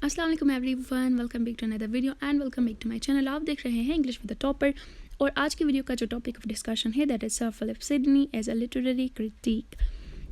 अस्सलाम वालेकुम everyone, welcome back to another video and welcome back to my channel. आप देख रहे हैं इंग्लिश विद द टॉपर और आज की वीडियो का जो टॉपिक ऑफ डिस्कशन है that is sir Philip Sidney as a literary critic.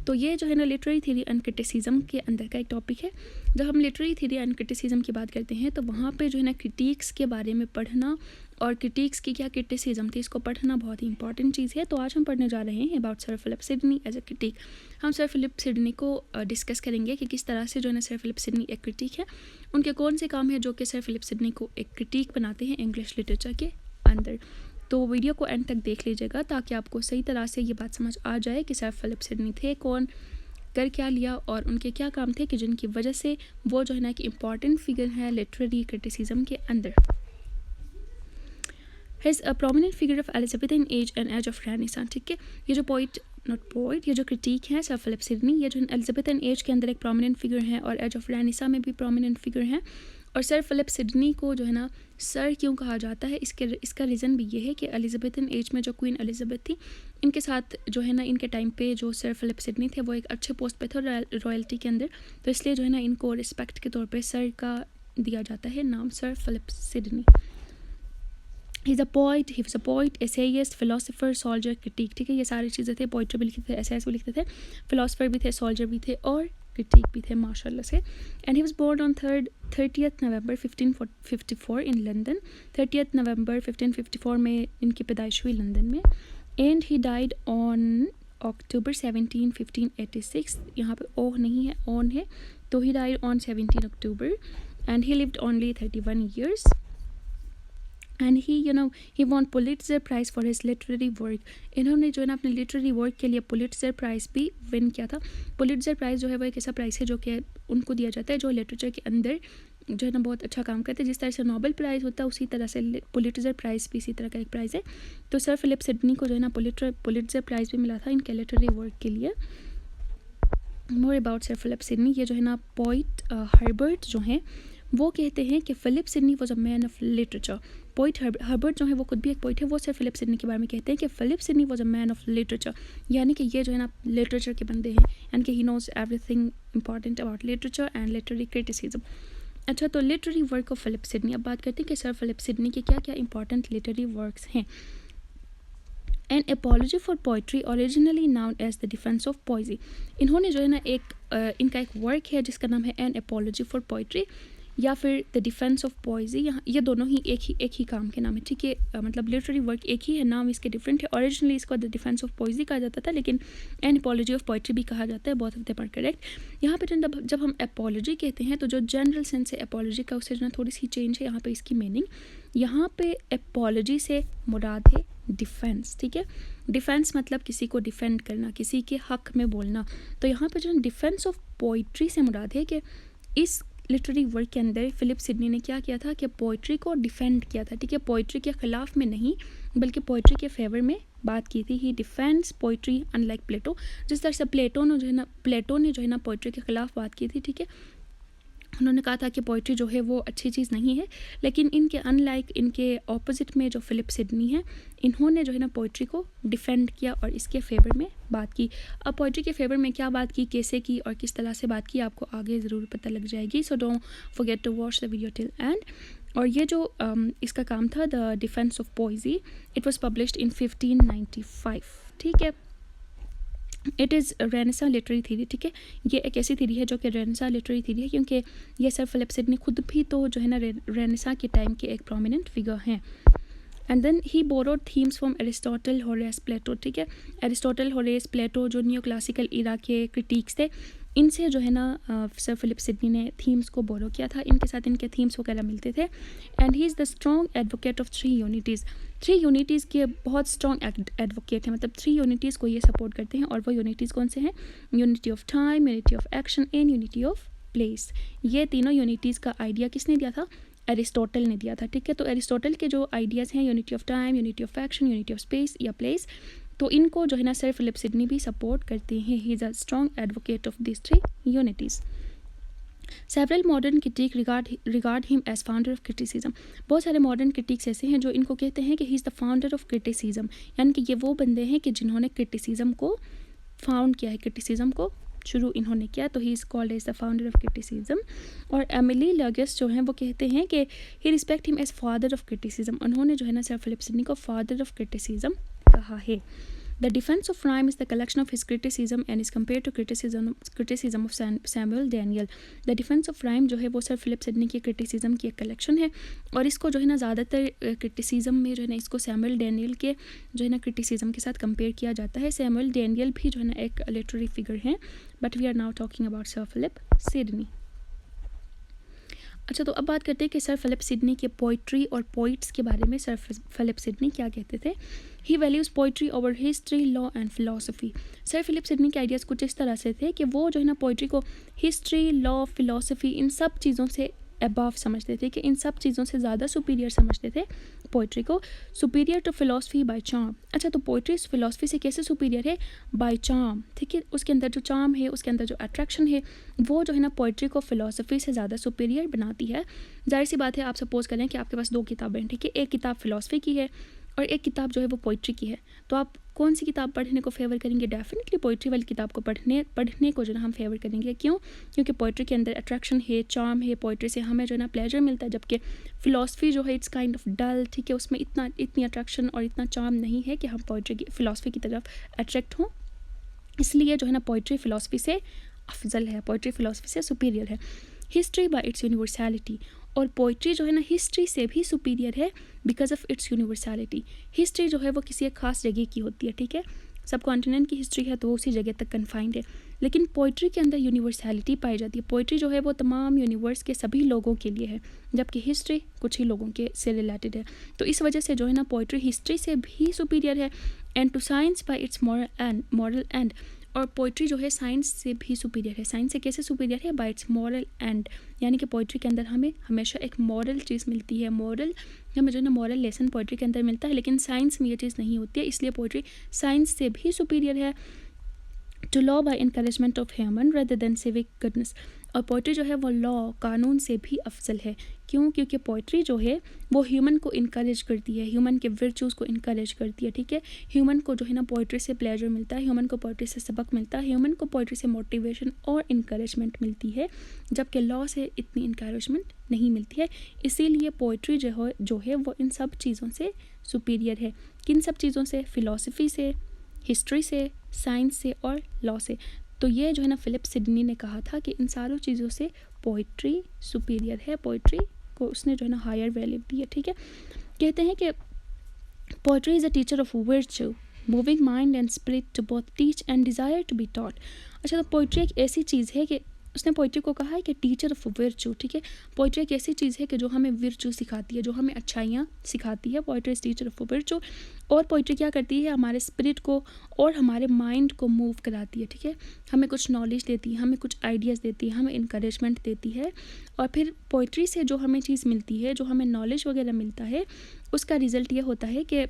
तो ये जो है ना लिटरेरी थ्योरी एंड क्रिटिसिज्म के अंदर का एक टॉपिक है। जब हम लिटरेरी थ्योरी एंड क्रिटिसिज्म की बात करते हैं तो वहाँ पे जो है ना क्रिटिक्स के बारे में पढ़ना और क्रिटिक्स की क्या क्रिटिसिज्म थी इसको पढ़ना बहुत ही इंपॉर्टेंट चीज़ है। तो आज हम पढ़ने जा रहे हैं about sir Philip Sidney as a critic. हम सर फिलिप सिडनी को डिस्कस करेंगे कि किस तरह से जो है ना सर फिलिप सिडनी एक क्रिटिक है, उनके कौन से काम है जो कि सर फिलिप सिडनी को एक क्रिटिक बनाते हैं इंग्लिश लिटरेचर के अंदर। तो वीडियो को एंड तक देख लीजिएगा ताकि आपको सही तरह से ये बात समझ आ जाए कि सर फिलिप सिडनी थे कौन, कर क्या लिया और उनके क्या काम थे कि जिनकी वजह से वो जो है ना एक इम्पॉर्टेंट फिगर है लिटरेरी क्रिटिसिज्म के अंदर। His a prominent figure of Elizabethan age and age of renaissance. ठीक है, ये जो ये जो क्रिटिक है सर फिलिप सिडनी, ये जो एलिजाबेथन एज के अंदर एक प्रोमिनेंट फिगर है और एज ऑफ रेनेसा में भी प्रोमिनेंट फिगर है। और सर फिलिप सिडनी को जो है ना सर क्यों कहा जाता है, इसका रीज़न भी ये है कि एलिजाबेथन एज में जो क्वीन एलिजाबेथ थी इनके साथ जो है ना इनके टाइम पे जो सर फिलिप सिडनी थे वो एक अच्छे पोस्ट पे थे रॉयल्टी के अंदर, तो इसलिए जो है ना इनको रिस्पेक्ट के तौर पे सर का दिया जाता है नाम sir Philip Sidney. He is a poet, he was a poet, essayist, philosopher, soldier, critic. ठीक है, ये सारी चीज़ें थे। पोइट्री भी लिखते थे, एसेस भी लिखते थे, फिलोसोफर भी थे, सोल्जर भी थे और क्रिटिक भी थे माशाल्लाह से। And he was born on 30th November 1554 in London. 30th November 1554 में इनकी पैदाइश हुई लंदन में। And he died on October 17, 1586। यहाँ पे ओह नहीं है, ऑन है, तो he died on 17 October and he lived only 31 years। And he won Pulitzer prize for his literary work. इन्होंने जो है ना अपने लिटरेरी वर्क के लिए पुलिट्जर प्राइज़ भी विन किया था। पुलिट्जर प्राइज़ जो है वो एक ऐसा प्राइज़ है जो कि उनको दिया जाता है जो लिटरेचर के अंदर जो है ना बहुत अच्छा काम करते हैं। जिस तरह से नोबेल प्राइज़ होता है उसी तरह से पुलिट्जर प्राइज़ भी इसी तरह का एक प्राइज़ है। तो सर फिलिप सिडनी को जो है ना पुलिट्जर प्राइज़ भी मिला था इनके लिटरेरी वर्क के लिए। More about sir Philip Sidney, ये जो है ना पोइट हर्बर्ट जो हैं वो कहते हैं कि Philip Sidney was a man of literature. Poet Herbert जो है वो खुद भी एक पोइट है, वो सर फिलिप सिडनी के बारे में कहते हैं कि Philip Sidney was a man of literature, यानी कि ये जो है ना लिटरेचर के बंदे हैं, यानी कि he knows everything important about literature and literary criticism. अच्छा, तो literary work of Philip Sidney, अब बात करते हैं कि सर फिलिप सिडनी के क्या क्या इंपॉर्टेंट लिटरेरी वर्क्स हैं। An apology for poetry originally known as the defence of poesy. इन्होंने जो है ना इनका एक वर्क है जिसका नाम है एन एपोलॉजी फॉर पोइट्री या फिर द डिफेंस ऑफ पोइजी। यहाँ ये दोनों ही एक ही काम के नाम है। ठीक है, मतलब लिटरेरी वर्क एक ही है, नाम इसके डिफरेंट है। ओरिजिनली इसको द डिफेंस ऑफ पोइजी कहा जाता था लेकिन एन एपोलॉजी ऑफ पोइट्री भी कहा जाता है, both of them are correct. यहाँ पे जब हम एपोलॉजी कहते हैं तो जो जनरल सेंस है एपोलॉजी का उससे जो ना थोड़ी सी चेंज है यहाँ पे इसकी मीनिंग। यहाँ पे एपोलॉजी से मुराद है डिफेंस। ठीक है, डिफेंस मतलब किसी को डिफेंड करना, किसी के हक में बोलना। तो यहाँ पे जो डिफेंस ऑफ पोइट्री से मुराद है कि इस लिटरेरी वर्क के अंदर फिलिप सिडनी ने क्या किया था कि पोइट्री को डिफेंड किया था। ठीक है, पोइट्री के ख़िलाफ़ में नहीं बल्कि पोइट्री के फेवर में बात की थी। ही डिफेंड्स पोइट्री अनलाइक प्लेटो। जिस तरह से प्लेटो ने जो है ना पोइट्री के ख़िलाफ़ बात की थी। ठीक है, उन्होंने कहा था कि पोइट्री जो है वो अच्छी चीज़ नहीं है, लेकिन इनके अनलाइक इनके ऑपोजिट में जो फिलिप सिडनी है इन्होंने जो है ना पोइट्री को डिफेंड किया और इसके फेवर में बात की। अब पोइट्री के फेवर में क्या बात की, कैसे की और किस तरह से बात की आपको आगे ज़रूर पता लग जाएगी। So don't forget to watch the video till end. और ये जो इसका काम था the defence of poesy, it was published in 1595। ठीक है, it is renaissance literary theory. ठीक है, ये एक ऐसी थीरी है जो कि रेनेसा लिटरेरी थीरी है क्योंकि ये सर फिलिप सिडनी खुद भी तो जो है ना रेनेसा के टाइम के एक प्रोमिनेंट फिगर हैं। And then he borrowed themes from Aristotle, Horace, Plato. ठीक है, एरिस्टोटल, होरेस, प्लेटो जो न्यू क्लासिकल इरा के क्रिटिक्स थे इनसे जो है ना सर फिलिप सिडनी ने थीम्स को बोरो किया था, इनके साथ इनके थीम्स वगैरह मिलते थे। And he is the strong advocate of 3 unities. 3 unities के बहुत स्ट्रॉन्ग एडवोकेट हैं, मतलब 3 यूनिटीज़ को ये सपोर्ट करते हैं। और वो यूनिटीज़ कौन से हैं? Unity of time, unity of action and unity of place. ये तीनों यूनिटीज़ का आइडिया किसने दिया था? एरिस्टोटल ने दिया था। ठीक है, तो एरिस्टोटल के जो आइडियाज़ हैं unity of time, unity of action, unity of space या प्लेस, तो इनको जो है ना सर फिलिप सिडनी भी सपोर्ट करते हैं। He is a strong advocate of this 3 unities. Several modern critic regard him as founder of criticism. बहुत सारे मॉडर्न क्रिटिक्स ऐसे हैं जो इनको कहते हैं कि he is the founder of criticism, यानी कि ये वो बंदे हैं कि जिन्होंने क्रिटिसिज्म को फाउंड किया है, क्रिटिसिज्म को शुरू इन्होंने किया, तो he is called as the founder of criticism. और एमिली लर्गस जो हैं वो कहते हैं कि he respect him as father of criticism, उन्होंने जो है ना सर फिलिप सिडनी को फादर ऑफ क्रिटिसिज्म कहा है। The defense of Rhyme is the collection of his criticism and is compared to criticism of Samuel Daniel. The defense of Rhyme जो है वो सर फिलिप सिडनी की criticism की एक collection है, और इसको जो है ना ज़्यादातर क्रिटिसिज्म में जो है ना इसको सैमुअल डैनियल के जो है ना क्रिटिसिज्म के साथ कंपेयर किया जाता है। सैमुअल डैनियल भी जो है ना एक लिटरेरी फिगर हैं, but we are now talking about sir Philip Sidney. अच्छा, तो अब बात करते हैं कि सर फिलिप सिडनी के पोइट्री और पोइट्स के बारे में सर फिलिप सिडनी क्या कहते थे। He values poetry over history, law and philosophy. Sir Philip Sidney के आइडियाज़ कुछ इस तरह से थे कि वो जो है ना पोइट्री को हिस्ट्री, लॉ, फिलोसफी इन सब चीज़ों से अबव समझते थे, कि इन सब चीज़ों से ज़्यादा सुपीरियर समझते थे पोइट्री को। Superior to philosophy by charm. अच्छा, तो पोइट्री फिलोसफी से कैसे सुपीरियर है? बाय चार्म, ठीक है। उसके अंदर जो चार्म है, उसके अंदर जो अट्रैक्शन है, वो जो है ना पोइट्री को फिलोसफी से ज़्यादा सुपीरियर बनाती है। जाहिर सी बात है, आप सपोज करें कि आपके पास 2 किताबें हैं, ठीक है। एक किताब फिलोसफी की है और एक किताब जो है वो पोइट्री की है, तो आप कौन सी किताब पढ़ने को फेवर करेंगे? डेफिनेटली पोइट्री वाली किताब को पढ़ने को जो ना हम फेवर करेंगे। क्यों? क्योंकि पोइट्री के अंदर अट्रैक्शन है, चार्म है, पोइट्री से हमें जो है ना प्लेजर मिलता है, जबकि फ़िलासफ़ी जो है इट्स काइंड ऑफ डल, ठीक है। उसमें इतनी अट्रैक्शन और इतना चार्म नहीं है कि हम पोइट्री की फ़िलासफ़ी की तरफ अट्रैक्ट हों। इसलिए जो है ना पोइट्री फ़िलासफ़ी से अफजल है, पोइट्री फ़िलासफ़ी से सुपीरियर है। हिस्ट्री बाय इट्स यूनिवर्सैलिटी, और पोइट्री जो है ना हिस्ट्री से भी सुपीरियर है because of its universality. History जो है वो किसी एक खास जगह की होती है, ठीक है। सब कॉन्टिनेंट की हिस्ट्री है तो वो उसी जगह तक कन्फाइंड है, लेकिन पोइट्री के अंदर यूनिवर्सैलिटी पाई जाती है। पोइट्री जो है वो तमाम यूनिवर्स के सभी लोगों के लिए है, जबकि हिस्ट्री कुछ ही लोगों के से रिलेटेड है। तो इस वजह से जो है ना पोइट्री हिस्ट्री से भी सुपीरियर है। And to science by its moral end, और पोइट्री जो है साइंस से भी सुपीरियर है। साइंस से कैसे सुपीरियर है? बाय इट्स मॉरल एंड, यानी कि पोइट्री के अंदर हमें हमेशा एक मॉरल चीज़ मिलती है, हमें जो है ना मॉरल लेसन पोइट्री के अंदर मिलता है, लेकिन साइंस में ये चीज़ नहीं होती है, इसलिए पोइट्री साइंस से भी सुपीरियर है। To law by encouragement of human rather than civic goodness, और पोइट्री जो है वो लॉ कानून से भी अफजल है। क्यों? क्योंकि पोइट्री जो है वो ह्यूमन को इनकरेज करती है, ह्यूमन के वर्चूज़ को इनकरेज करती है, ठीक है। ह्यूमन को जो है ना पोइट्री से प्लेजर मिलता है, ह्यूमन को पोइट्री से सबक मिलता है, ह्यूमन को पोइट्री से मोटिवेशन और इनकरेजमेंट मिलती है, जबकि लॉ से इतनी इनकरेजमेंट नहीं मिलती है। इसीलिए पोइट्री जो है वो इन सब चीज़ों से सुपीरियर है। किन सब चीज़ों से? फ़िलासफ़ी से, हिस्ट्री से, साइंस से और लॉ से। तो ये जो है ना फिलिप सिडनी ने कहा था कि इन सारों चीज़ों से पोइट्री सुपीरियर है, पोइट्री को उसने जो है ना हायर वैल्यू दी है, ठीक है। कहते हैं कि poetry is a teacher of virtue, moving mind and spirit to both teach and desire to be taught. अच्छा, तो पोइट्री एक ऐसी चीज़ है कि उसने पोइट्री को कहा है कि टीचर ऑफ वर्च्यू, ठीक है। पोइट्री एक ऐसी चीज़ है कि जो हमें वर्च्यू सिखाती है, जो हमें अच्छाइयाँ सिखाती है। Poetry is teacher of virtue. और पोइट्री क्या करती है? हमारे स्पिरिट को और हमारे माइंड को मूव कराती है, ठीक है। हमें कुछ नॉलेज देती है, हमें कुछ आइडियाज़ देती है, हमें इनकरेजमेंट देती है। और फिर पोइट्री से जो हमें चीज़ मिलती है, जो हमें नॉलेज वगैरह मिलता है, उसका रिज़ल्ट ये होता है कि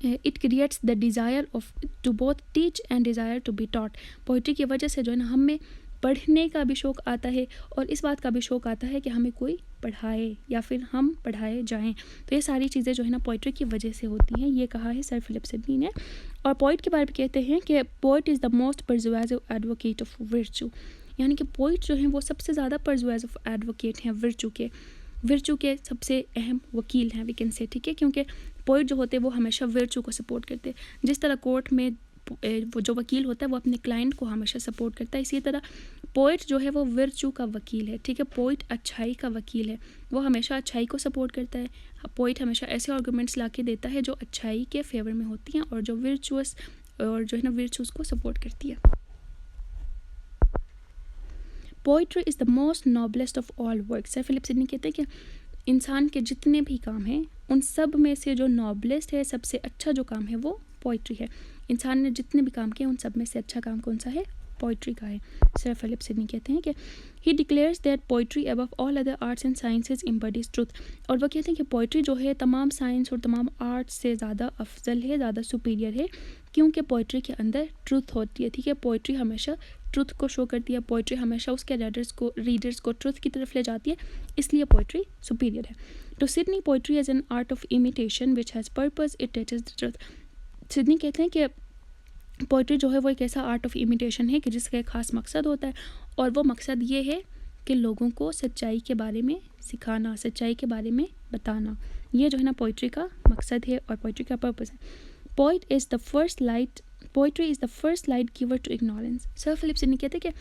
it creates the desire of to both teach and desire to be taught. Poetry की वजह से जो है ना हमें पढ़ने का भी शौक़ आता है और इस बात का भी शौक़ आता है कि हमें कोई पढ़ाए या फिर हम पढ़ाए जाएं। तो ये सारी चीज़ें जो है ना पोइट्री की वजह से होती हैं, ये कहा है सर फिलिप सिडनी ने। और पोइट के बारे में कहते हैं कि poet is the most persuasive advocate of virtue, यानी कि पोइट जो हैं वो सबसे ज़्यादा परसुएसिव एडवोकेट हैं वर्च्यू के सबसे अहम वकील हैं, वी कैन से, ठीक है। क्योंकि पोइट जो होते हैं वो हमेशा वर्च्यू को सपोर्ट करते हैं। जिस तरह कोर्ट में वो जो वकील होता है वो अपने क्लाइंट को हमेशा सपोर्ट करता है, इसी तरह पोइट जो है वो वर्च्यू का वकील है, ठीक है। पोइट अच्छाई का वकील है, वो हमेशा अच्छाई को सपोर्ट करता है। पोइट हमेशा ऐसे आर्गूमेंट्स ला के देता है जो अच्छाई के फेवर में होती हैं और जो वर्चुअस और जो है ना वर्चूज़ को सपोर्ट करती है। Poetry is the most noblest of all work. Sir Philip Sidney कहते हैं कि इंसान के जितने भी काम हैं उन सब में से जो नॉबलेस्ट है, सबसे अच्छा जो काम है वो पोइट्री है। इंसान ने जितने भी काम किए उन सब में से अच्छा काम कौन सा है? पोइट्री का है। सर फिलिप सिडनी कहते हैं कि he declares that poetry above all other arts and sciences embodies truth, और वह कहते हैं कि पोइट्री जो है तमाम साइंस और तमाम आर्ट्स से ज़्यादा अफजल है, ज़्यादा सुपीरियर है, क्योंकि पोइट्री के अंदर ट्रूथ होती है, ठीक है। पोइट्री हमेशा ट्रूथ को शो करती है, पोइट्री हमेशा उसके रीडर्स को ट्रूथ की तरफ ले जाती है, इसलिए पोइट्री सुपीरियर है। तो Sidney poetry as an art of imitation which has purpose, it touches the truth. Sidney कहते हैं कि पोइट्री जो है वो एक ऐसा आर्ट ऑफ इमिटेशन है कि जिसका एक ख़ास मकसद होता है, और वो मकसद ये है कि लोगों को सच्चाई के बारे में सिखाना, सच्चाई के बारे में बताना। ये जो है ना पोइट्री का मकसद है और पोइट्री का पर्पस है। Poetry is the first light giver to ignorance. Sir Philip Sidney कहते हैं कि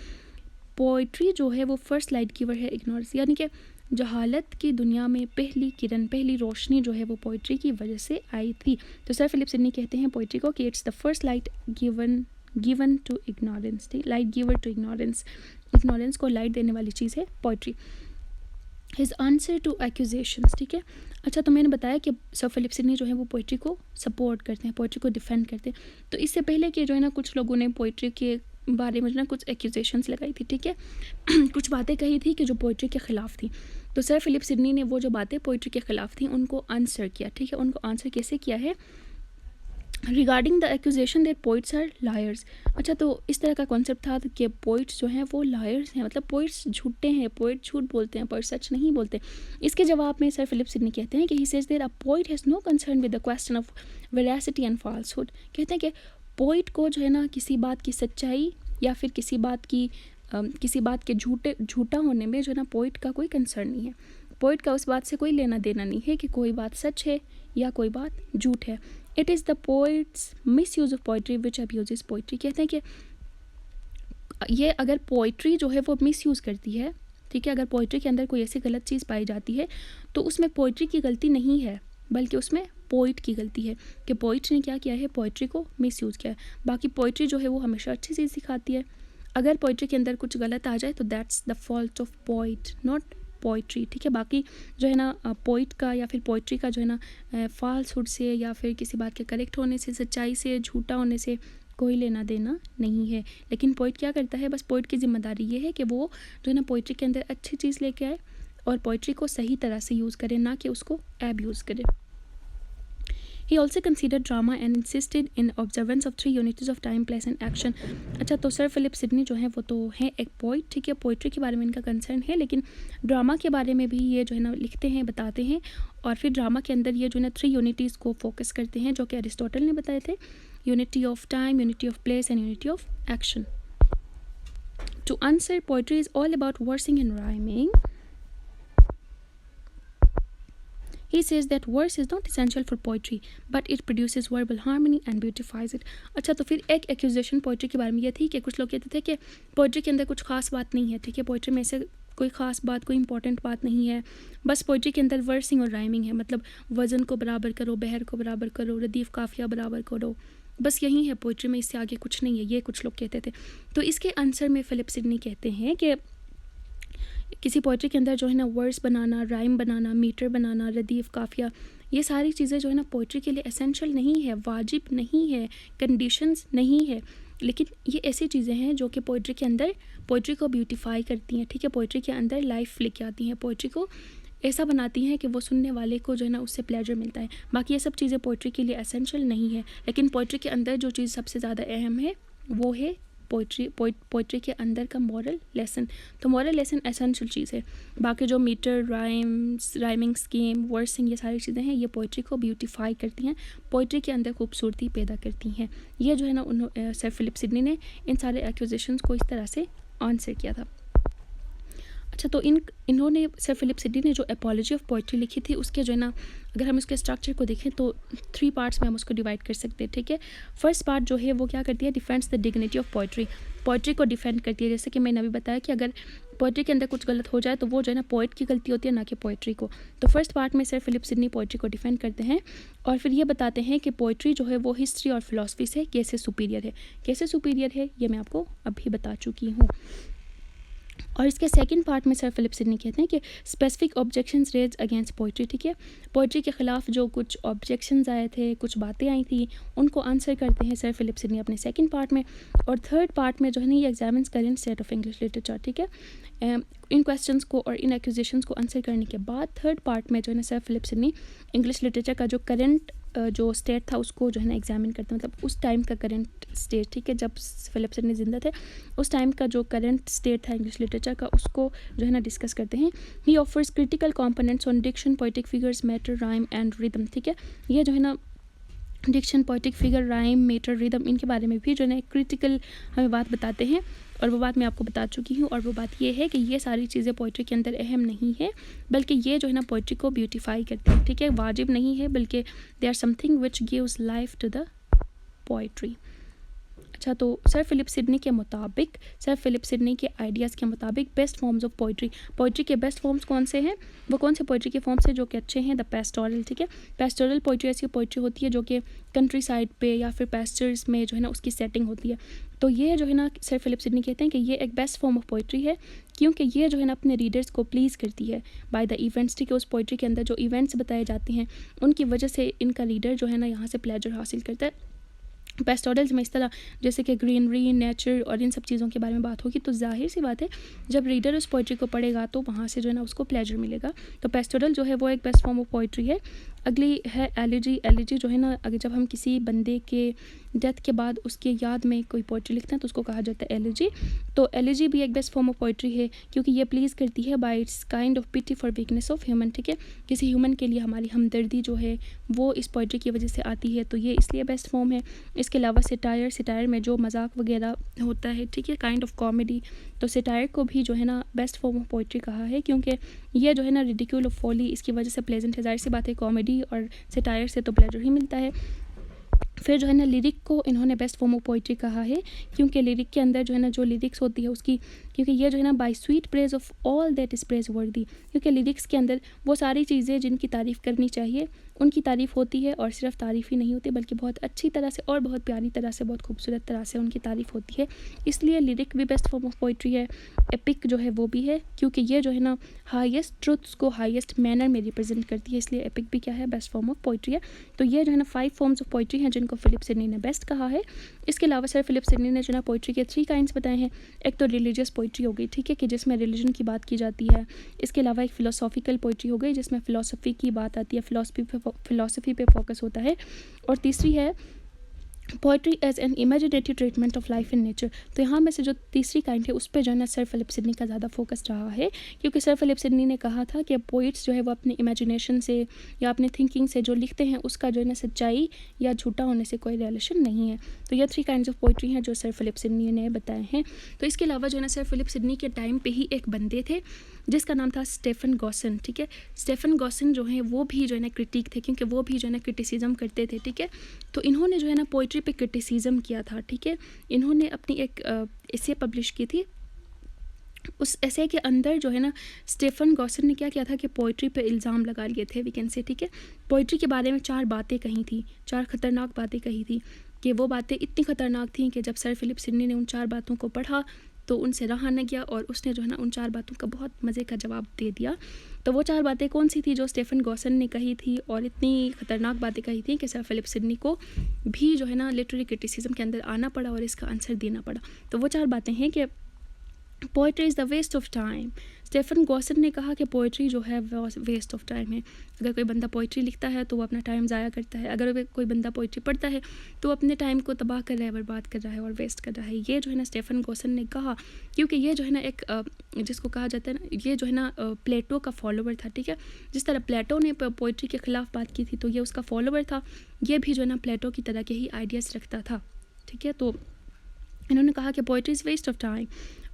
पोइट्री जो है वो फर्स्ट लाइट गिवर है इग्नोरेंस, यानी कि जहालत की दुनिया में पहली किरण, पहली रोशनी जो है वो पोइट्री की वजह से आई थी। तो सर फिलिप सिडनी कहते हैं पोइट्री को कि it's the first light given to ignorance, ठीक, light giver to ignorance, ignorance को लाइट देने वाली चीज़ है poetry. His answer to accusations, ठीक है। अच्छा, तो मैंने बताया कि सर फिलिप सिडनी जो है वो पोइट्री को सपोर्ट करते हैं, पोइट्री को डिफेंड करते हैं। तो इससे पहले कि जो है ना कुछ लोगों ने पोइट्री के बारे में जो ना कुछ एक्यूजेशंस लगाई थी, ठीक है कुछ बातें कही थी कि जो पोइट्री के ख़िलाफ़ थी। तो सर फिलिप सिडनी ने वो जो बातें पोइट्री के ख़िलाफ़ थी उनको आंसर किया, ठीक है। उनको आंसर कैसे किया है? Regarding the accusation that poets are liars. अच्छा, तो इस तरह का कॉन्सेप्ट था कि पोइट्स जो हैं वो लायर्स हैं, मतलब पोइट्स झूठे हैं, पोइट झूठ बोलते हैं, पोइट सच नहीं बोलते। इसके जवाब में सर फिलिप सिडनी कहते हैं कि he says that a poet has no concern with the question of veracity and falsehood. कहते हैं कि पोइट को जो है ना किसी बात की सच्चाई या फिर किसी बात के झूठा होने में जो है ना पोइट का कोई कंसर्न नहीं है। पोइट का उस बात से कोई लेना देना नहीं है कि कोई बात सच है या कोई बात झूठ है। It is the poets miss use of poetry which abuses poetry. कहते हैं कि ये अगर पोइट्री जो है वो मिस यूज़ करती है, ठीक है, अगर पोइट्री के अंदर कोई ऐसी गलत चीज़ पाई जाती है तो उसमें पोइट्री की गलती नहीं है, बल्कि उसमें पोइट की गलती है कि पोइट ने क्या किया है, पोइट्री को मिस यूज़ किया है। बाकी पोइट्री जो है वो हमेशा अच्छी चीज़ सिखाती है। अगर पोइट्री के अंदर कुछ गलत आ जाए तो that's the fault of poet, not poetry, ठीक है। बाकी जो है ना पोइट का या फिर पोइट्री का जो है ना फॉल्सहुड से या फिर किसी बात के करेक्ट होने से, सच्चाई से, झूठा होने से कोई लेना देना नहीं है। लेकिन पोइट क्या करता है, बस पोइट की जिम्मेदारी ये है कि वो जो है ना पोइट्री के अंदर अच्छी चीज़ लेके आए और पोइट्री को सही तरह से यूज़ करे, ना कि उसको एब्यूज़ करे। He also considered drama and insisted in observance of 3 unities of time, place and action. अच्छा, तो सर फिलिप सिडनी जो है वो तो है एक पोइट, ठीक है, पोइट्री के बारे में इनका कंसर्न है, लेकिन ड्रामा के बारे में भी ये जो है ना लिखते हैं, बताते हैं। और फिर ड्रामा के अंदर ये जो है ना 3 यूनिटीज़ को फोकस करते हैं जो कि अरिस्टोटल ने बताए थे, unity of time, unity of place and unity of action. To answer, poetry is all about versing and rhyming. He says that verse is not essential for poetry, but it produces verbal harmony and beautifies it. अच्छा, तो फिर एक accusation poetry के बारे में ये थी कि कुछ लोग कहते थे कि पोइट्री के अंदर कुछ खास बात नहीं है, ठीक है, पोइट्री में से कोई ख़ास बात, कोई इंपॉर्टेंट बात नहीं है, बस पोइट्री के अंदर वर्सिंग और राइमिंग है, मतलब वज़न को बराबर करो, बहर को बराबर करो, रदीफ़ काफ़िया बराबर करो, बस यही है पोइट्री में, इससे आगे कुछ नहीं है, ये कुछ लोग कहते थे। तो इसके आंसर में फिलिप सिडनी कहते हैं कि किसी पोइट्री के अंदर जो है ना वर्स बनाना, राइम बनाना, मीटर बनाना, रदीफ़, काफ़िया, ये सारी चीज़ें जो है ना पोइट्री के लिए एसेंशियल नहीं है, वाजिब नहीं है, कंडीशंस नहीं है, लेकिन ये ऐसी चीज़ें हैं जो कि पोइट्री के अंदर पोइट्री को ब्यूटीफाई करती हैं, ठीक है, पोइट्री के अंदर लाइफ लेके आती हैं, पोइट्री को ऐसा बनाती हैं कि वो सुनने वाले को जो है ना उससे प्लेजर मिलता है। बाकी ये सब चीज़ें पोइट्री के लिए एसेंशियल नहीं है, लेकिन पोइट्री के अंदर जो चीज़ सबसे ज़्यादा अहम है वो है पोइट्री के अंदर का मॉरल लेसन। तो मॉरल लेसन एसेंशियल चीज़ है। बाकी जो मीटर, राइमिंग स्कीम, वर्सिंग, ये सारी चीज़ें हैं, ये पोइट्री को ब्यूटीफाई करती हैं, पोइट्री के अंदर खूबसूरती पैदा करती हैं। ये जो है ना सर फिलिप सिडनी ने इन सारे एक्यूजेशंस को इस तरह से आंसर किया था। अच्छा, तो इन्होंने सर फिलिप सिडनी ने जो एपोलॉजी ऑफ पोइट्री लिखी थी उसके जो है ना अगर हम उसके स्ट्रक्चर को देखें तो 3 पार्ट्स में हम उसको डिवाइड कर सकते हैं, ठीक है। फर्स्ट पार्ट जो है वो क्या करती है, defends the dignity of poetry, poetry को डिफेंड करती है। जैसे कि मैंने अभी बताया कि अगर पोइट्री के अंदर कुछ गलत हो जाए तो वो जो है ना पोइट की गलती होती है, ना कि पोइट्री को। तो फर्स्ट पार्ट में सर फिलिप सिडनी पोइट्री को डिफेंड करते हैं और फिर ये बताते हैं कि पोइट्री जो है वो हिस्ट्री और फिलॉसफी से कैसे सुपीरियर है। कैसे सुपीरियर है ये मैं आपको अभी बता चुकी हूँ। और इसके सेकंड पार्ट में सर फिलिप सिडनी कहते हैं कि specific objections raise against poetry, ठीक है, पोइट्री के ख़िलाफ़ जो कुछ ऑब्जेक्शंस आए थे, कुछ बातें आई थी, उनको आंसर करते हैं सर फिलिप सिडनी अपने सेकंड पार्ट में। और थर्ड पार्ट में जो है ना ये examines current state of English literature, ठीक है। इन क्वेश्चंस को और इन एक्यूजेशंस को आंसर करने के बाद थर्ड पार्ट में जो है ना sir Philip Sidney English literature का जो करेंट जो स्टेट था उसको जो है ना एग्जामिन करते हैं, मतलब उस टाइम का करंट स्टेट, ठीक है, जब फिलिप सिडनी जिंदा थे उस टाइम का जो करंट स्टेट था इंग्लिश लिटरेचर का उसको जो है ना डिस्कस करते हैं। He offers critical components on diction, poetic figures, matter, rhyme and rhythm, ठीक है। ये जो है ना diction, poetic figure, rhyme, metre, rhythm, इनके बारे में भी जो है ना क्रिटिकल हमें बात बताते हैं, और वो बात मैं आपको बता चुकी हूँ। और वो बात ये है कि ये सारी चीज़ें पोइट्री के अंदर अहम नहीं है, बल्कि ये जो है ना पोइट्री को ब्यूटीफाई करती है, ठीक है, वाजिब नहीं है, बल्कि they are something which gives life to the poetry. अच्छा, तो सर फिलिप सिडनी के मुताबिक, सर फिलिप सिडनी के आइडियाज़ के मुताबिक best forms of poetry, poetry के बेस्ट फॉर्म्स कौन से हैं, वो कौन से पोइट्री के फॉर्म्स हैं जो कि अच्छे हैं? द पेस्टोरल, ठीक है, पेस्टोरल पोइट्री ऐसी पोइट्री होती है जो कि कंट्री साइड पे या फिर पेस्टर्स में जो है ना उसकी सेटिंग होती है। तो ये जो है ना सर फिलिप सिडनी कहते हैं कि ये एक बेस्ट फॉर्म ऑफ पोइट्री है, क्योंकि ये जो है ना अपने रीडर्स को प्लीज़ करती है बाय द इवेंट्स, ठीक है, उस पोइट्री के अंदर जो इवेंट्स बताए जाते हैं उनकी वजह से इनका रीडर जो है ना यहाँ से प्लेजर हासिल करता है। पेस्टोरल्स में इस तरह जैसे कि ग्रीनरी, नेचर और इन सब चीज़ों के बारे में बात होगी, तो जाहिर सी बात है जब रीडर उस पोइट्री को पढ़ेगा तो वहाँ से जो है ना उसको प्लेजर मिलेगा। तो पेस्टोरल जो है वो एक बेस्ट फॉर्म ऑफ पोइट्री है। अगली है एलिजी, एलिजी जो है ना अगर जब हम किसी बंदे के डेथ के बाद उसके याद में कोई पोइट्री लिखते हैं तो उसको कहा जाता है एलिजी। तो एलिजी भी एक बेस्ट फॉर्म ऑफ पोइट्री है, क्योंकि ये प्लीज़ करती है by its kind of pity for weakness of human, ठीक है, किसी ह्यूमन के लिए हमारी हमदर्दी जो है वो इस पोइट्री की वजह से आती है, तो ये इसलिए बेस्ट फॉर्म है। इसके अलावा सिटायर, सिटायर में जो मजाक वगैरह होता है, ठीक है, काइंड ऑफ कॉमेडी, तो सिटायर को भी जो है ना बेस्ट फॉर्म ऑफ पोइट्री कहा है, क्योंकि ये जो है ना रिडिक्यूल ऑफ फॉली इसकी वजह से प्लेजेंट है। जाहिर सी बात है कॉमेडी और सिटायर से तो प्लेजर ही मिलता है। फिर जो है ना लिरिक को इन्होंने बेस्ट फॉर्म ऑफ पोइट्री कहा है, क्योंकि लिरिक के अंदर जो है ना जो लिरिक्स होती है उसकी, क्योंकि ये जो है ना by sweet praise of all that is praiseworthy, क्योंकि लिरिक्स के अंदर वो सारी चीज़ें जिनकी तारीफ़ करनी चाहिए उनकी तारीफ़ होती है, और सिर्फ तारीफ़ ही नहीं होती बल्कि बहुत अच्छी तरह से और बहुत प्यारी तरह से, बहुत खूबसूरत तरह से उनकी तारीफ़ होती है। इसलिए लिरिक भी बेस्ट फॉर्म ऑफ पोइट्री है। एपिक जो है वो भी है, क्योंकि ये जो है ना हाईएस्ट ट्रुथ्स को हाईएस्ट मैनर में रिप्रेजेंट करती है, इसलिए एपिक भी क्या है, बेस्ट फॉर्म ऑफ पोइट्री है। तो ये जो है ना 5 फॉर्म्स ऑफ पोइट्री हैं जिनको फिलिप सिडनी ने बेस्ट कहा है। इसके अलावा सर फिलिप सिडनी ने जो ना पोइट्री के 3 काइंड्स बताए हैं। एक तो रिलीजियस पोइट्री हो गई, ठीक है, कि जिसमें रिलीजन की बात की जाती है। इसके अलावा एक फ़िलोसॉफिकल पोइट्री हो गई जिसमें फ़िलोसफी की बात आती है, फ़िलोसफी पे फोकस होता है। और तीसरी है poetry as an imaginative treatment of life in nature. तो यहाँ में से जो तीसरी काइंड है उस पर जो है ना सर फिलिप सिडनी का ज़्यादा फोकस रहा है, क्योंकि सर फिलिप सिडनी ने कहा था कि पोइट्स जो है वो अपने इमेजिनेशन से या अपने थिंकिंग से जो लिखते हैं उसका जो है ना सच्चाई या झूठा होने से कोई रिलेशन नहीं है। तो ये 3 काइंड्स ऑफ पोइट्री हैं जो सर फिलिप सिडनी ने बताए हैं। तो इसके अलावा जो है ना सर फिलिप सिडनी के टाइम पे ही एक बंदे थे जिसका नाम था स्टेफन गॉसन, ठीक है। स्टेफन गॉसन जो है वो भी जो है ना क्रिटिक थे, क्योंकि वो भी जो है ना क्रिटिसिज्म करते थे, ठीक है। तो इन्होंने जो है ना पोइट्री पे क्रिटिसिज्म किया था, ठीक है। इन्होंने अपनी एक एसे पब्लिश की थी। उस ऐसे के अंदर जो है ना स्टेफन गॉसन ने क्या किया था कि पोइट्री पे इल्ज़ाम लगा लिए थे, वी कैन से, ठीक है। पोइट्री के बारे में 4 बातें कही थी, 4 ख़तरनाक बातें कही थी, कि वो बातें इतनी ख़तरनाक थी कि जब सर फिलिप सिडनी ने उन 4 बातों को पढ़ा तो उनसे रहा न गया, और उसने जो है ना उन 4 बातों का बहुत मज़े का जवाब दे दिया। तो वो 4 बातें कौन सी थी जो स्टेफन गॉसन ने कही थी, और इतनी ख़तरनाक बातें कही थी कि सर फिलिप सिडनी को भी जो है ना लिटरेरी क्रिटिसिज्म के अंदर आना पड़ा और इसका आंसर देना पड़ा। तो वो 4 बातें हैं कि poetry is the waste of time. Stephen Gosson ने कहा कि पोइट्री जो है वो वेस्ट ऑफ टाइम है। अगर कोई बंदा पोइट्री लिखता है तो वो अपना टाइम ज़ाया करता है, अगर कोई बंदा पोइट्री पढ़ता है तो अपने टाइम को तबाह कर रहा है, बर्बाद कर रहा है और वेस्ट कर रहा है। ये जो है ना स्टेफन गॉसन ने कहा, क्योंकि ये जो है ना एक जिसको कहा जाता है ना, ये जो है ना प्लेटो का फॉलोवर था, ठीक है। जिस तरह प्लेटो ने पोइट्री के ख़िलाफ़ बात की थी तो ये उसका फॉलोवर था। ये भी जो है ना प्लेटो की तरह के ही आइडियाज़ रखता था, ठीक है। तो इन्होंने कहा कि poetry is waste of time.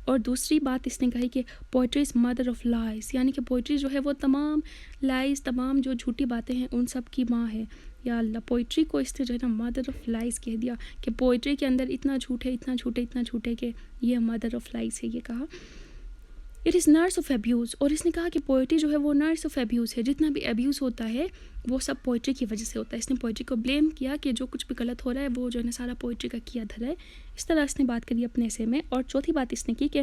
और दूसरी बात इसने कही कि poetry is mother of lies, यानी कि पोइट्री जो है वो तमाम लाइज, तमाम जो झूठी बातें हैं उन सब की माँ है। या अल्लाह, पोइट्री को इसने जो है ना मदर ऑफ़ लाइज कह दिया कि पोइट्री के अंदर इतना झूठ है, इतना झूठ है, इतना झूठ है कि ये मदर ऑफ़ लाइज है, ये कहा। It is nurse of abuse, और इसने कहा कि पोइट्री जो है वो नर्स ऑफ एब्यूज़ है। जितना भी एब्यूज़ होता है वो सब पोइट्री की वजह से होता है। इसने पोइट्री को ब्लेम किया कि जो कुछ भी गलत हो रहा है वो जो है ना सारा पोइट्री का किया धरा है। इस तरह इसने बात करी अपने से में। और चौथी बात इसने की कि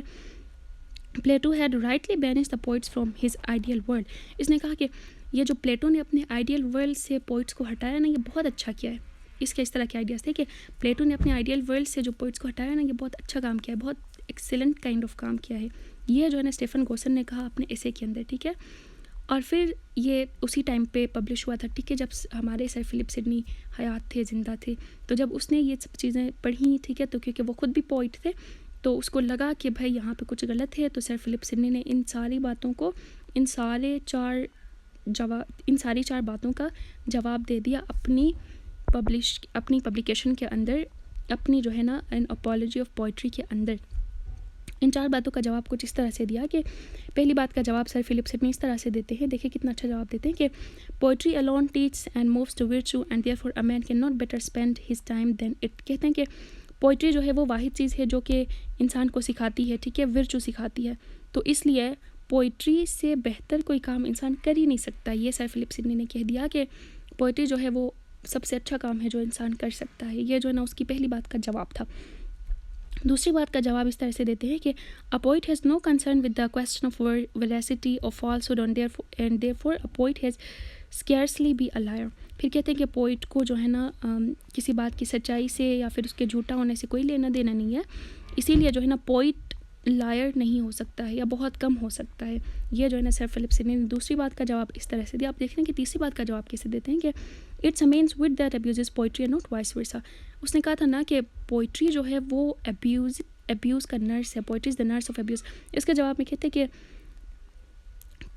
Plato had rightly banish the poets from his ideal world. इसने कहा कि ये जो प्लेटो ने अपने आइडियल वर्ल्ड से पोइट्स को हटाया ना, ये बहुत अच्छा किया है। इसके इस तरह के आइडियाज़ थे कि प्लेटो ने अपने आइडियल वर्ल्ड से जो पोइट्स को हटाया ना, ये बहुत अच्छा काम किया है, बहुत एक्सीलेंट काइंड ऑफ काम किया है। ये जो है ना स्टेफन गॉसन ने कहा अपने एसे के अंदर, ठीक है। और फिर ये उसी टाइम पे पब्लिश हुआ था, ठीक है, जब हमारे सर फिलिप सिडनी हयात थे, ज़िंदा थे। तो जब उसने ये सब चीज़ें पढ़ी, ठीक है, तो क्योंकि वो ख़ुद भी पोइट थे तो उसको लगा कि भाई यहाँ पे कुछ गलत है। तो सर फिलिप सिडनी ने इन सारी बातों को, इन सारी 4 बातों का जवाब दे दिया अपनी अपनी पब्लिकेशन के अंदर अपनी जो है ना एन अपॉलॉजी ऑफ पोइट्री के अंदर इन 4 बातों का जवाब कुछ इस तरह से दिया कि पहली बात का जवाब सर फिलिप सिडनी इस तरह से देते हैं, देखिए कितना अच्छा जवाब देते हैं कि poetry alone teach and moves to virtue and therefore a man can not better spend his time than it. कहते हैं कि पोइट्री जो है वो वाहिद चीज़ है जो कि इंसान को सिखाती है, ठीक है, विर्चू सिखाती है, तो इसलिए पोइट्री से बेहतर कोई काम इंसान कर ही नहीं सकता। ये सर फिलिप सिडनी ने कह दिया कि पोइट्री जो है वो सबसे अच्छा काम है जो इंसान कर सकता है। ये जो है ना उसकी पहली बात का जवाब था। दूसरी बात का जवाब इस तरह से देते हैं कि a poet has no concern with the question of veracity और falsehood and therefore a poet has scarcely be a liar. फिर कहते हैं कि पोइट को जो है ना किसी बात की सच्चाई से या फिर उसके झूठा होने से कोई लेना देना नहीं है, इसीलिए जो है ना पोइट लायर नहीं हो सकता है या बहुत कम हो सकता है। ये जो है ना सर फिलिप सिडनी ने दूसरी बात का जवाब इस तरह से दिया। आप देख रहे हैं कि तीसरी बात का जवाब कैसे देते हैं कि it's a means with that abuses poetry and not vice versa. उसने कहा था ना कि पोइट्री जो है वो अब्यूज़ का नर्स है, poetry is the nurse of abuse. इसके जवाब में कहते हैं कि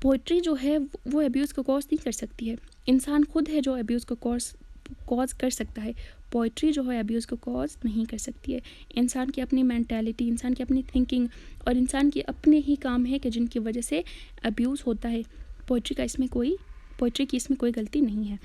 पोइट्री जो है वो अब्यूज़ को कॉज नहीं कर सकती है, इंसान खुद है जो अब्यूज़ को कॉज कर सकता है। पोइट्री जो है अब्यूज़ को कॉज नहीं कर सकती है। इंसान की अपनी मैंटेलिटी, इंसान की अपनी थिंकिंग और इंसान के अपने ही काम है कि जिनकी वजह से अब्यूज़ होता है। पोइट्री की इसमें कोई गलती नहीं है।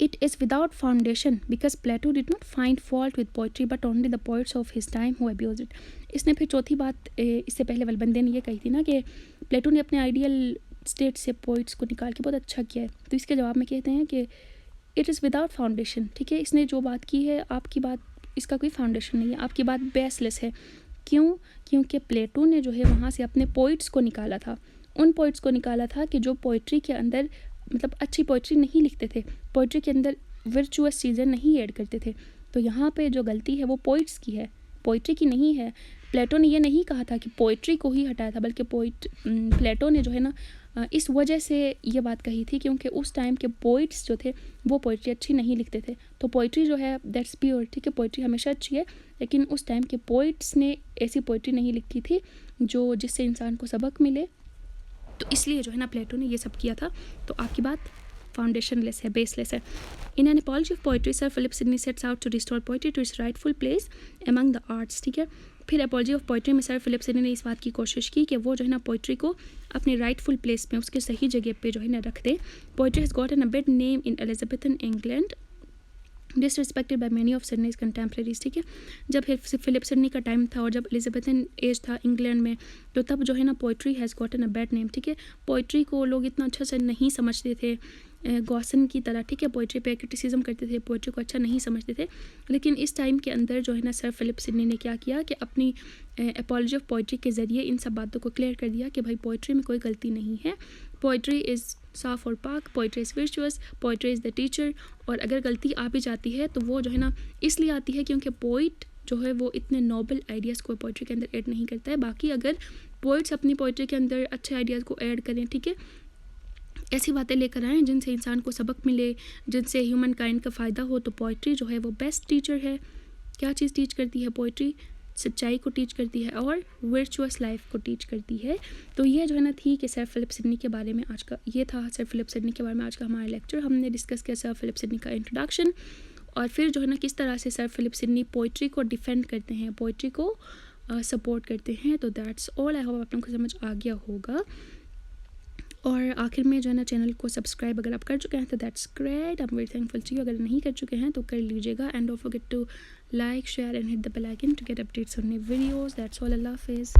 It is without foundation because Plato did not find fault with poetry but only the poets of his time who abused it। इसने फिर चौथी बात इससे पहले वाले बंदे ने ये कही थी ना कि प्लेटो ने अपने आइडियल स्टेट से पोइट्स को निकाल के बहुत अच्छा किया है, तो इसके जवाब में कहते हैं कि इट इज़ विदाउट फाउंडेशन। ठीक है, इसने जो बात की है आपकी बात इसका कोई फाउंडेशन नहीं है, आपकी बात बेसलेस है। क्यों? क्योंकि प्लेटो ने जो है वहाँ से अपने पोइट्स को निकाला था, उन पोइट्स को निकाला था कि जो पोइट्री के अंदर मतलब अच्छी पोइट्री नहीं लिखते थे, पोइट्री के अंदर वर्चुअस चीज़ें नहीं ऐड करते थे। तो यहाँ पे जो गलती है वो पोइट्स की है, पोइट्री की नहीं है। प्लेटो ने ये नहीं कहा था कि पोइट्री को ही हटाया था, बल्कि प्लेटो ने जो है ना इस वजह से ये बात कही थी क्योंकि उस टाइम के पोइट्स जो थे वो पोइट्री अच्छी नहीं लिखते थे। तो पोइट्री जो है दैट्स प्योर, ठीक है, पोइट्री हमेशा अच्छी है, लेकिन उस टाइम के पोइट्स ने ऐसी पोइट्री नहीं लिखी थी जो जिससे इंसान को सबक मिले, तो इसलिए जो है ना प्लेटो ने ये सब किया था। तो आपकी बात फाउंडेशनलेस है, बेसलेस है। In an apology of poetry sir Philip Sidney sets out to restore poetry to its rightful place among the arts. ठीक है, फिर अपॉलजी ऑफ पोइट्री में सर फिलिप सिडनी ने इस बात की कोशिश की कि वो जो है ना पोइट्री को अपने राइटफुल प्लेस में, उसके सही जगह पे जो है ना रख दे। Poetry has gotten a bad name in Elizabethan England disrespected by many of Sidney's contemporaries. ठीक है, जब फिलिप सिडनी का टाइम था और जब एलिजाबेथन एज था इंग्लैंड में, तो तब जो है ना poetry has gotten a bad name. ठीक है, पोइट्री को लोग इतना अच्छा से नहीं समझते थे, गॉसन की तरह, ठीक है, पोइट्री पे क्रिटिसिज्म करते थे, पोइट्री को अच्छा नहीं समझते थे। लेकिन इस टाइम के अंदर जो है ना सर फिलिप सिडनी ने क्या किया कि अपनी अपॉलजी ऑफ पोइट्री के ज़रिए इन सब बातों को क्लियर कर दिया कि भाई पोइट्री में कोई गलती नहीं है, पोइट्री इज़ साफ और पाक, poetry is virtuous, poetry is the teacher. और अगर गलती आ भी जाती है तो वो जो है ना इसलिए आती है क्योंकि पोइट जो है वो इतने नोबल आइडियाज़ को पोइट्री के अंदर ऐड नहीं करता है। बाकी अगर पोइट्स अपनी पोइट्री के अंदर अच्छे आइडियाज़ को ऐड करें, ठीक है, ऐसी बातें लेकर आएँ जिनसे इंसान को सबक मिले, जिनसे ह्यूमन काइंड का फ़ायदा हो, तो पोइट्री जो है वो बेस्ट टीचर है। क्या चीज़ टीच करती है पोइट्री? सच्चाई को टीच करती है और वर्चुअस लाइफ को टीच करती है। तो ये जो है ना थी कि सर फिलिप सिडनी के बारे में आज का ये था सर फिलिप सिडनी के बारे में आज का हमारा लेक्चर। हमने डिस्कस किया सर फिलिप सिडनी का इंट्रोडक्शन और फिर जो है ना किस तरह से सर फिलिप सिडनी पोइट्री को डिफेंड करते हैं, पोइट्री को सपोर्ट करते हैं। तो दैट्स ऑल, आई होप आप लोगों को समझ आ गया होगा। और आखिर में जो है ना चैनल को सब्सक्राइब अगर आप कर चुके हैं तो that's great, I am very thankful to you. अगर नहीं कर चुके हैं तो कर लीजिएगा and don't forget to like, share and hit the bell icon to get updates on new videos. That's all. Allah Hafiz.